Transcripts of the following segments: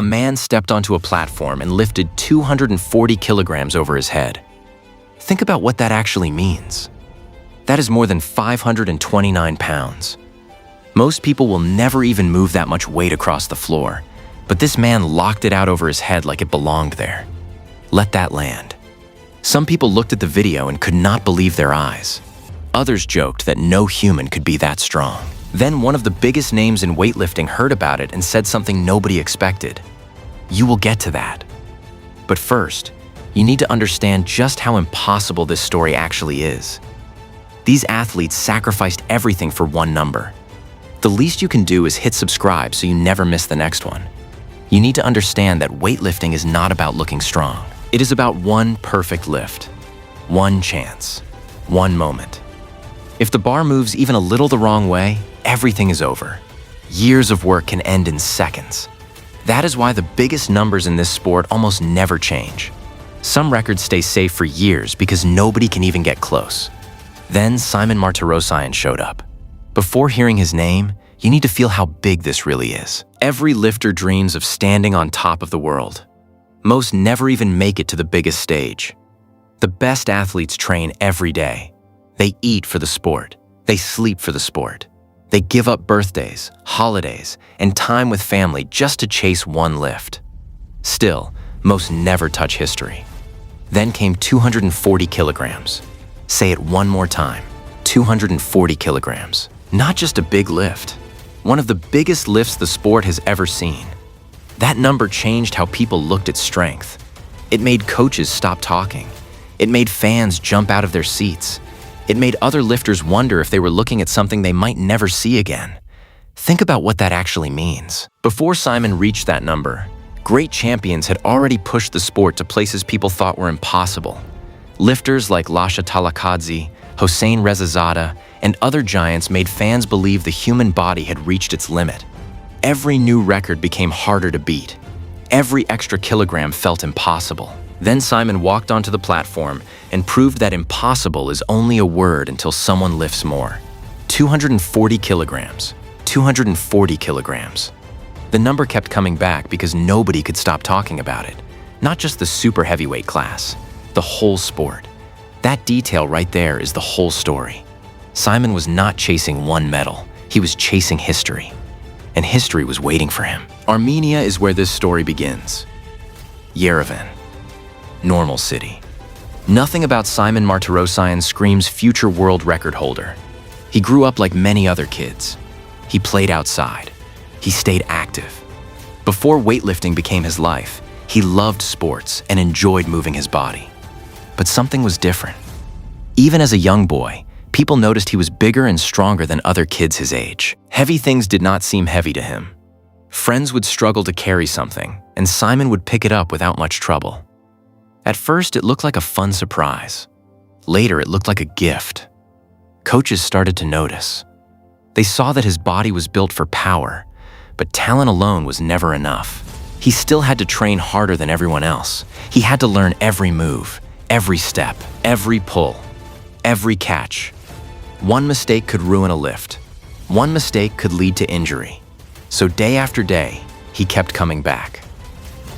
A man stepped onto a platform and lifted 240 kilograms over his head. Think about what that actually means. That is more than 529 pounds. Most people will never even move that much weight across the floor, but this man locked it out over his head like it belonged there. Let that land. Some people looked at the video and could not believe their eyes. Others joked that no human could be that strong. Then one of the biggest names in weightlifting heard about it and said something nobody expected. You will get to that. But first, you need to understand just how impossible this story actually is. These athletes sacrificed everything for one number. The least you can do is hit subscribe so you never miss the next one. You need to understand that weightlifting is not about looking strong. It is about one perfect lift, one chance, one moment. If the bar moves even a little the wrong way, everything is over. Years of work can end in seconds. That is why the biggest numbers in this sport almost never change. Some records stay safe for years because nobody can even get close. Then Simon Martirosyan showed up. Before hearing his name, you need to feel how big this really is. Every lifter dreams of standing on top of the world. Most never even make it to the biggest stage. The best athletes train every day. They eat for the sport. They sleep for the sport. They give up birthdays, holidays, and time with family just to chase one lift. Still, most never touch history. Then came 240 kilograms. Say it one more time, 240 kilograms. Not just a big lift, one of the biggest lifts the sport has ever seen. That number changed how people looked at strength. It made coaches stop talking. It made fans jump out of their seats. It made other lifters wonder if they were looking at something they might never see again. Think about what that actually means. Before Simon reached that number, great champions had already pushed the sport to places people thought were impossible. Lifters like Lasha Talakadze, Hossein Rezazada, and other giants made fans believe the human body had reached its limit. Every new record became harder to beat. Every extra kilogram felt impossible. Then Simon walked onto the platform and proved that impossible is only a word until someone lifts more. 240 kilograms, 240 kilograms. The number kept coming back because nobody could stop talking about it. Not just the super heavyweight class, the whole sport. That detail right there is the whole story. Simon was not chasing one medal, he was chasing history. And history was waiting for him. Armenia is where this story begins. Yerevan. Normal city. Nothing about Simon Martirosyan screams future world record holder. He grew up like many other kids. He played outside. He stayed active. Before weightlifting became his life, he loved sports and enjoyed moving his body. But something was different. Even as a young boy, people noticed he was bigger and stronger than other kids his age. Heavy things did not seem heavy to him. Friends would struggle to carry something, and Simon would pick it up without much trouble. At first, it looked like a fun surprise. Later, it looked like a gift. Coaches started to notice. They saw that his body was built for power, but talent alone was never enough. He still had to train harder than everyone else. He had to learn every move, every step, every pull, every catch. One mistake could ruin a lift. One mistake could lead to injury. So day after day, he kept coming back.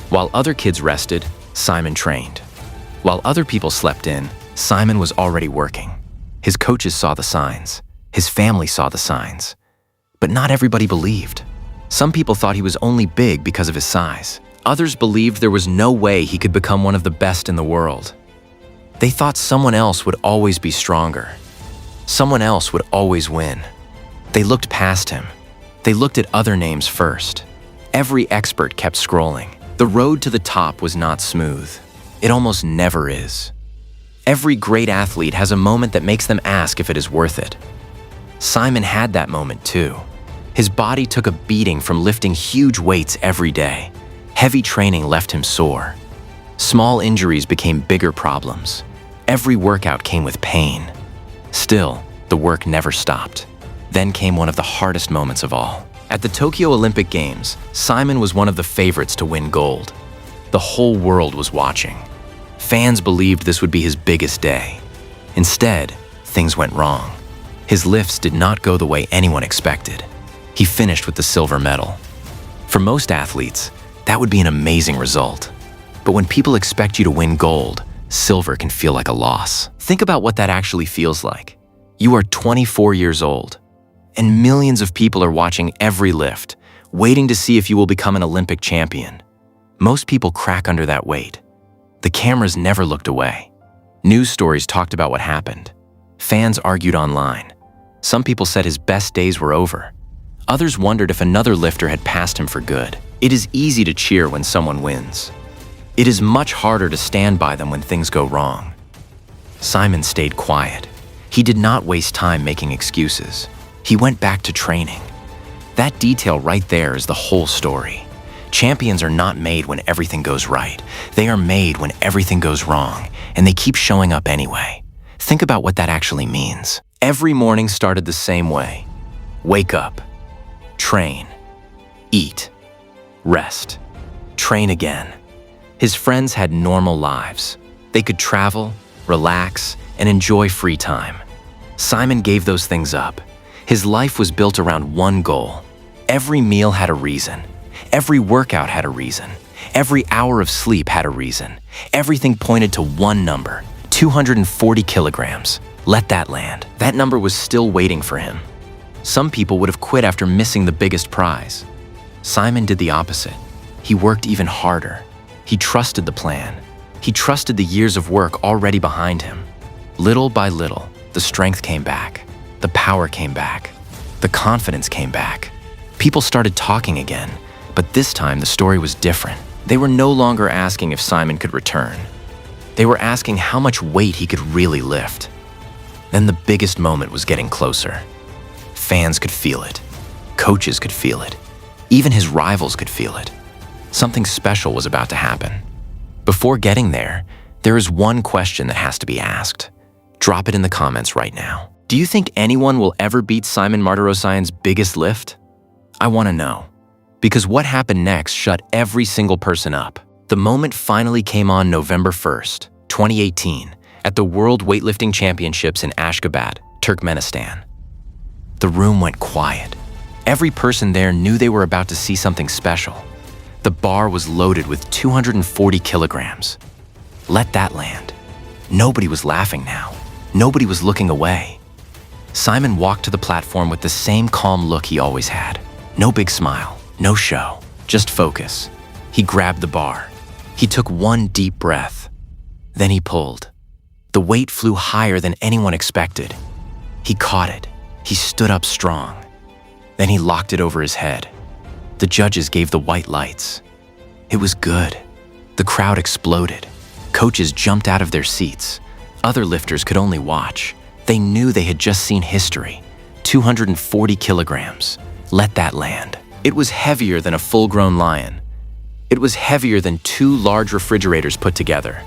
While other kids rested, Simon trained. While other people slept in, Simon was already working. His coaches saw the signs. His family saw the signs. But not everybody believed. Some people thought he was only big because of his size. Others believed there was no way he could become one of the best in the world. They thought someone else would always be stronger. Someone else would always win. They looked past him. They looked at other names first. Every expert kept scrolling. The road to the top was not smooth. It almost never is. Every great athlete has a moment that makes them ask if it is worth it. Simon had that moment too. His body took a beating from lifting huge weights every day. Heavy training left him sore. Small injuries became bigger problems. Every workout came with pain. Still, the work never stopped. Then came one of the hardest moments of all. At the Tokyo Olympic Games, Simon was one of the favorites to win gold. The whole world was watching. Fans believed this would be his biggest day. Instead, things went wrong. His lifts did not go the way anyone expected. He finished with the silver medal. For most athletes, That would be an amazing result. But when people expect you to win gold, silver can feel like a loss. Think about what that actually feels like. You are 24 years old, and millions of people are watching every lift, waiting to see if you will become an Olympic champion. Most people crack under that weight. The cameras never looked away. News stories talked about what happened. Fans argued online. Some people said his best days were over. Others wondered if another lifter had passed him for good. It is easy to cheer when someone wins. It is much harder to stand by them when things go wrong. Simon stayed quiet. He did not waste time making excuses. He went back to training. That detail right there is the whole story. Champions are not made when everything goes right. They are made when everything goes wrong, and they keep showing up anyway. Think about what that actually means. Every morning started the same way. Wake up, train, eat, rest, train again. His friends had normal lives. They could travel, relax, and enjoy free time. Simon gave those things up. His life was built around one goal. Every meal had a reason. Every workout had a reason. Every hour of sleep had a reason. Everything pointed to one number, 240 kilograms. Let that land. That number was still waiting for him. Some people would have quit after missing the biggest prize. Simon did the opposite. He worked even harder. He trusted the plan. He trusted the years of work already behind him. Little by little, the strength came back. The power came back. The confidence came back. People started talking again, but this time the story was different. They were no longer asking if Simon could return. They were asking how much weight he could really lift. Then the biggest moment was getting closer. Fans could feel it. Coaches could feel it. Even his rivals could feel it. Something special was about to happen. Before getting there is one question that has to be asked. Drop it in the comments right now. Do you think anyone will ever beat Simon Martirosyan's biggest lift? I want to know. Because what happened next shut every single person up. The moment finally came on November 1st, 2018, at the World Weightlifting Championships in Ashgabat, Turkmenistan. The room went quiet. Every person there knew they were about to see something special. The bar was loaded with 240 kilograms. Let that land. Nobody was laughing now. Nobody was looking away. Simon walked to the platform with the same calm look he always had. No big smile, no show, just focus. He grabbed the bar. He took one deep breath. Then he pulled. The weight flew higher than anyone expected. He caught it. He stood up strong. Then he locked it over his head. The judges gave the white lights. It was good. The crowd exploded. Coaches jumped out of their seats. Other lifters could only watch. They knew they had just seen history. 240 kilograms. Let that land. It was heavier than a full-grown lion. It was heavier than 2 large refrigerators put together.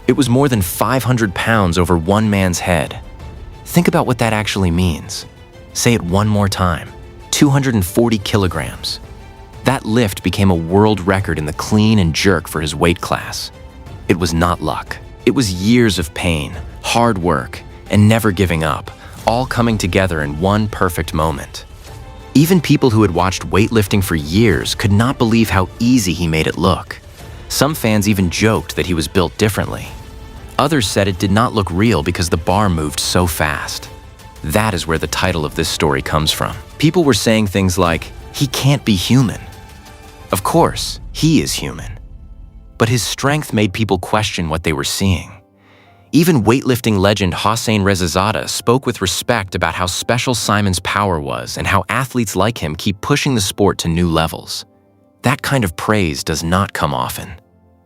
It was more than 500 pounds over one man's head. Think about what that actually means. Say it one more time. 240 kilograms. That lift became a world record in the clean and jerk for his weight class. It was not luck. It was years of pain, hard work, and never giving up, all coming together in one perfect moment. Even people who had watched weightlifting for years could not believe how easy he made it look. Some fans even joked that he was built differently. Others said it did not look real because the bar moved so fast. That is where the title of this story comes from. People were saying things like, "He can't be human." Of course, he is human. But his strength made people question what they were seeing. Even weightlifting legend Hossein Rezazadeh spoke with respect about how special Simon's power was and how athletes like him keep pushing the sport to new levels. That kind of praise does not come often.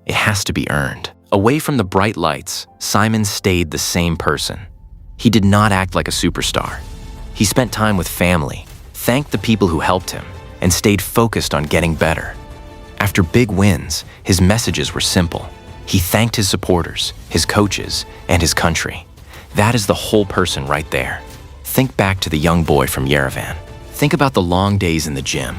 It has to be earned. Away from the bright lights, Simon stayed the same person. He did not act like a superstar. He spent time with family, thanked the people who helped him, and stayed focused on getting better. After big wins, his messages were simple. He thanked his supporters, his coaches, and his country. That is the whole person right there. Think back to the young boy from Yerevan. Think about the long days in the gym.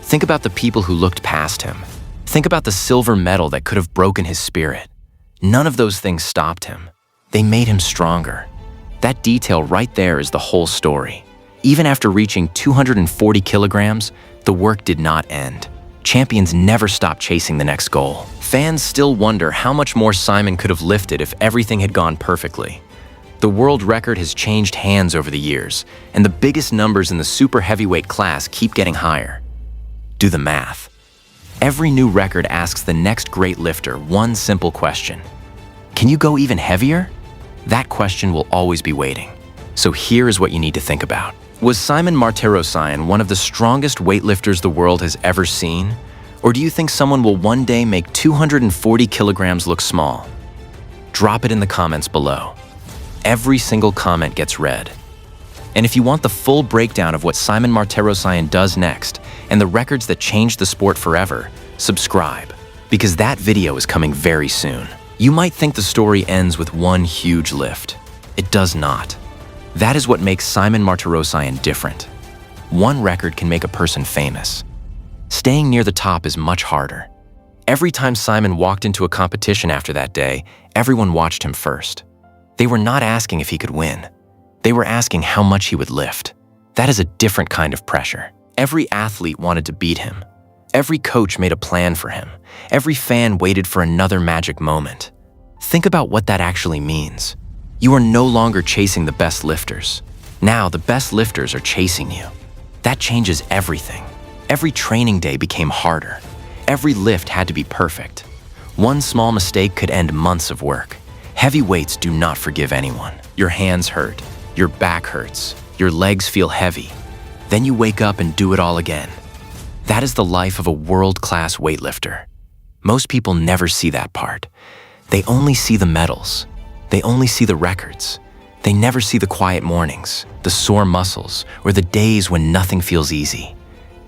Think about the people who looked past him. Think about the silver medal that could have broken his spirit. None of those things stopped him. They made him stronger. That detail right there is the whole story. Even after reaching 240 kilograms, the work did not end. Champions never stop chasing the next goal. Fans still wonder how much more Simon could have lifted if everything had gone perfectly. The world record has changed hands over the years, and the biggest numbers in the super heavyweight class keep getting higher. Do the math. Every new record asks the next great lifter one simple question. Can you go even heavier? That question will always be waiting. So here is what you need to think about. Was Simon Martirosyan one of the strongest weightlifters the world has ever seen? Or do you think someone will one day make 240 kilograms look small? Drop it in the comments below. Every single comment gets read. And if you want the full breakdown of what Simon Martirosyan does next and the records that changed the sport forever, subscribe, because that video is coming very soon. You might think the story ends with one huge lift. It does not. That is what makes Simon Martirosyan different. One record can make a person famous. Staying near the top is much harder. Every time Simon walked into a competition after that day, everyone watched him first. They were not asking if he could win. They were asking how much he would lift. That is a different kind of pressure. Every athlete wanted to beat him. Every coach made a plan for him. Every fan waited for another magic moment. Think about what that actually means. You are no longer chasing the best lifters. Now the best lifters are chasing you. That changes everything. Every training day became harder. Every lift had to be perfect. One small mistake could end months of work. Heavy weights do not forgive anyone. Your hands hurt. Your back hurts. Your legs feel heavy. Then you wake up and do it all again. That is the life of a world-class weightlifter. Most people never see that part. They only see the medals. They only see the records. They never see the quiet mornings, the sore muscles, or the days when nothing feels easy.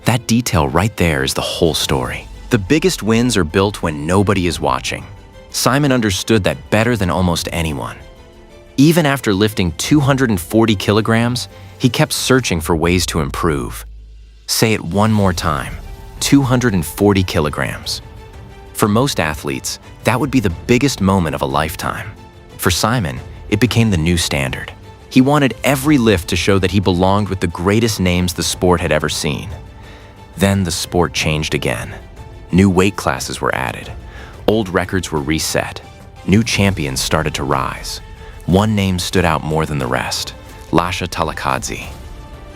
That detail right there is the whole story. The biggest wins are built when nobody is watching. Simon understood that better than almost anyone. Even after lifting 240 kilograms, he kept searching for ways to improve. Say it one more time, 240 kilograms. For most athletes, that would be the biggest moment of a lifetime. For Simon, it became the new standard. He wanted every lift to show that he belonged with the greatest names the sport had ever seen. Then the sport changed again. New weight classes were added. Old records were reset. New champions started to rise. One name stood out more than the rest, Lasha Talakadze.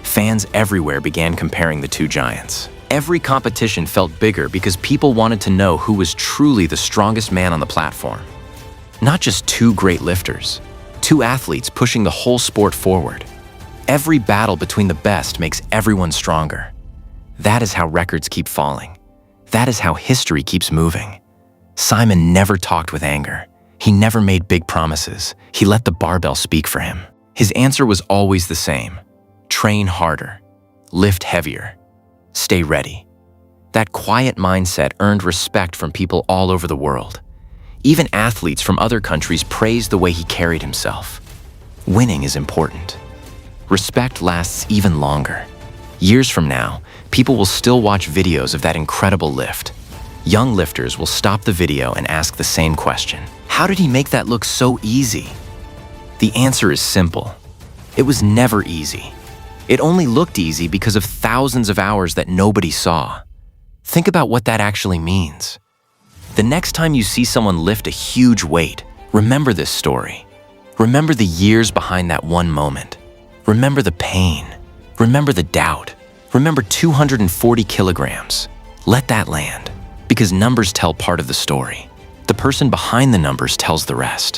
Fans everywhere began comparing the two giants. Every competition felt bigger because people wanted to know who was truly the strongest man on the platform. Not just two great lifters, two athletes pushing the whole sport forward. Every battle between the best makes everyone stronger. That is how records keep falling. That is how history keeps moving. Simon never talked with anger. He never made big promises. He let the barbell speak for him. His answer was always the same. Train harder. Lift heavier. Stay ready. That quiet mindset earned respect from people all over the world. Even athletes from other countries praised the way he carried himself. Winning is important. Respect lasts even longer. Years from now, people will still watch videos of that incredible lift. Young lifters will stop the video and ask the same question. How did he make that look so easy? The answer is simple. It was never easy. It only looked easy because of thousands of hours that nobody saw. Think about what that actually means. The next time you see someone lift a huge weight, remember this story. Remember the years behind that one moment. Remember the pain. Remember the doubt. Remember 240 kilograms. Let that land, because numbers tell part of the story. The person behind the numbers tells the rest.